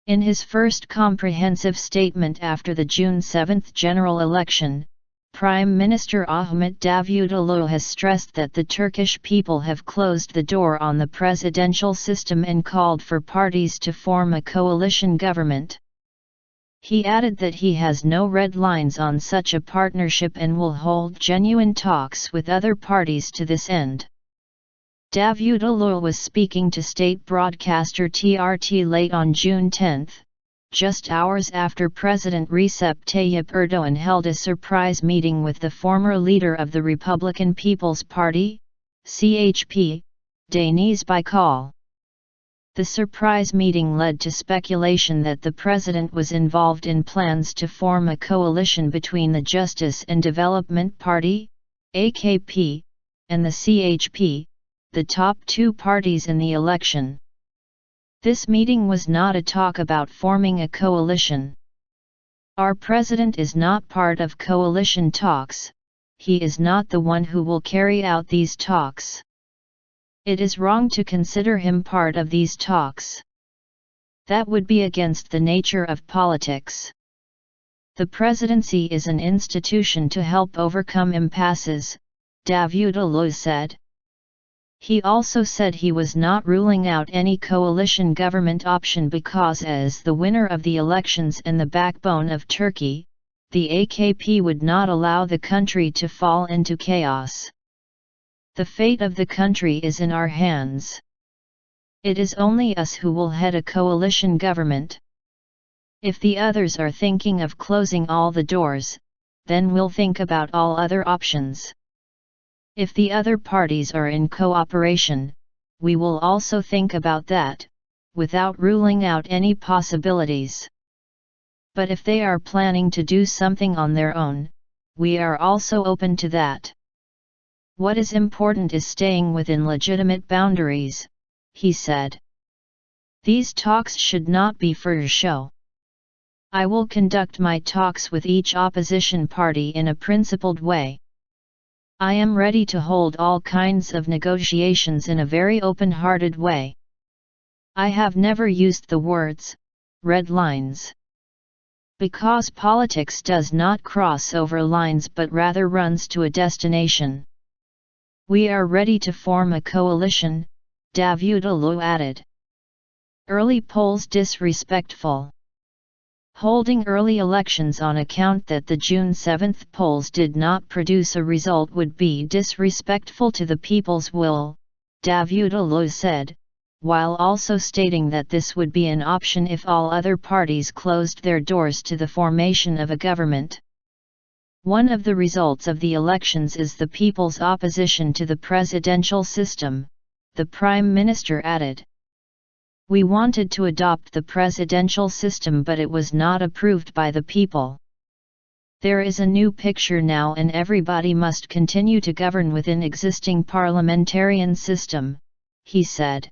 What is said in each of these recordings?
In his first comprehensive statement after the June 7 general election, Prime Minister Ahmet Davutoğlu has stressed that the Turkish people have closed the door on the presidential system and called for parties to form a coalition government. He added that he has no red lines on such a partnership and will hold genuine talks with other parties to this end. Davutoğlu was speaking to state broadcaster TRT late on June 10, just hours after President Recep Tayyip Erdoğan held a surprise meeting with the former leader of the Republican People's Party, CHP, Deniz Baykal. The surprise meeting led to speculation that the president was involved in plans to form a coalition between the Justice and Development Party, AKP, and the CHP, the top two parties in the election. This meeting was not a talk about forming a coalition. Our president is not part of coalition talks, he is not the one who will carry out these talks. It is wrong to consider him part of these talks. That would be against the nature of politics. The presidency is an institution to help overcome impasses, Davutoğlu said. He also said he was not ruling out any coalition government option because as the winner of the elections and the backbone of Turkey, the AKP would not allow the country to fall into chaos. The fate of the country is in our hands. It is only us who will head a coalition government. If the others are thinking of closing all the doors, then we'll think about all other options. If the other parties are in cooperation, we will also think about that, without ruling out any possibilities. But if they are planning to do something on their own, we are also open to that. What is important is staying within legitimate boundaries, he said. These talks should not be for show. I will conduct my talks with each opposition party in a principled way. I am ready to hold all kinds of negotiations in a very open-hearted way. I have never used the words, red lines. Because politics does not cross over lines but rather runs to a destination. We are ready to form a coalition, Davutoğlu added. Early polls disrespectful. Holding early elections on account that the June 7 polls did not produce a result would be disrespectful to the people's will, Davutoğlu said, while also stating that this would be an option if all other parties closed their doors to the formation of a government. One of the results of the elections is the people's opposition to the presidential system, the Prime Minister added. We wanted to adopt the presidential system but it was not approved by the people. There is a new picture now and everybody must continue to govern within existing parliamentarian system, he said.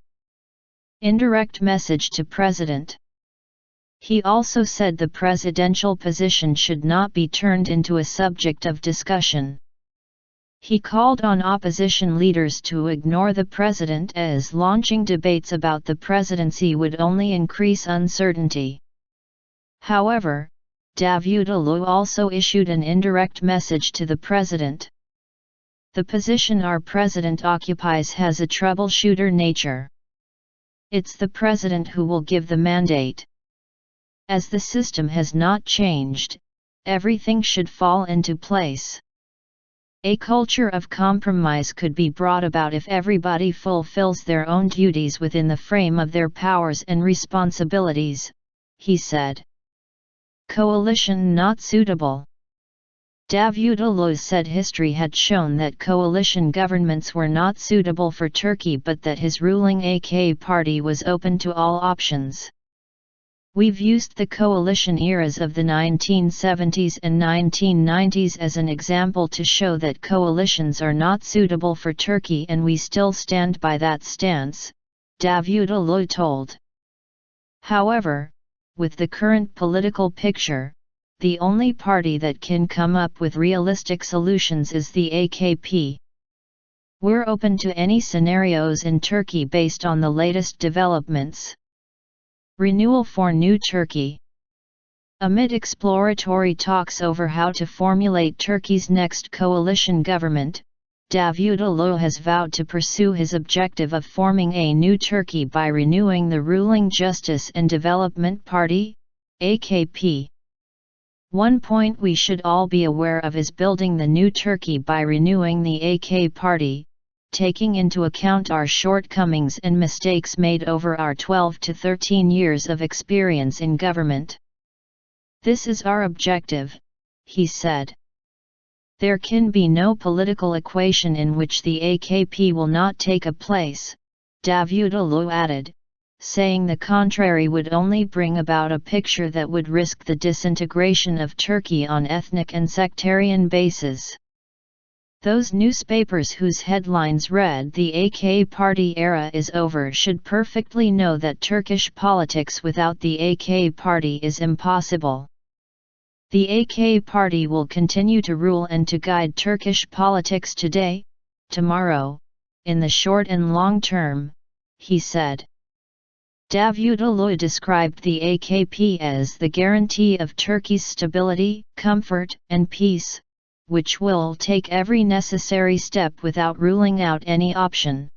Indirect message to President. He also said the presidential position should not be turned into a subject of discussion. He called on opposition leaders to ignore the president as launching debates about the presidency would only increase uncertainty. However, Davutoğlu also issued an indirect message to the president. The position our president occupies has a troubleshooter nature. It's the president who will give the mandate. As the system has not changed, everything should fall into place. A culture of compromise could be brought about if everybody fulfills their own duties within the frame of their powers and responsibilities, he said. Coalition not suitable. Davutoğlu said history had shown that coalition governments were not suitable for Turkey but that his ruling AK party was open to all options. We've used the coalition eras of the 1970s and 1990s as an example to show that coalitions are not suitable for Turkey and we still stand by that stance, Davutoğlu told. However, with the current political picture, the only party that can come up with realistic solutions is the AKP. We're open to any scenarios in Turkey based on the latest developments. Renewal for New Turkey. Amid exploratory talks over how to formulate Turkey's next coalition government, Davutoğlu has vowed to pursue his objective of forming a new Turkey by renewing the ruling Justice and Development Party, AKP. One point we should all be aware of is building the new Turkey by renewing the AK Party, taking into account our shortcomings and mistakes made over our 12 to 13 years of experience in government. This is our objective, he said. There can be no political equation in which the AKP will not take a place, Davutoğlu added, saying the contrary would only bring about a picture that would risk the disintegration of Turkey on ethnic and sectarian bases. Those newspapers whose headlines read "The AK Party era is over" should perfectly know that Turkish politics without the AK Party is impossible. The AK Party will continue to rule and to guide Turkish politics today, tomorrow, in the short and long term, he said. Davutoğlu described the AKP as the guarantee of Turkey's stability, comfort, and peace, which will take every necessary step without ruling out any option.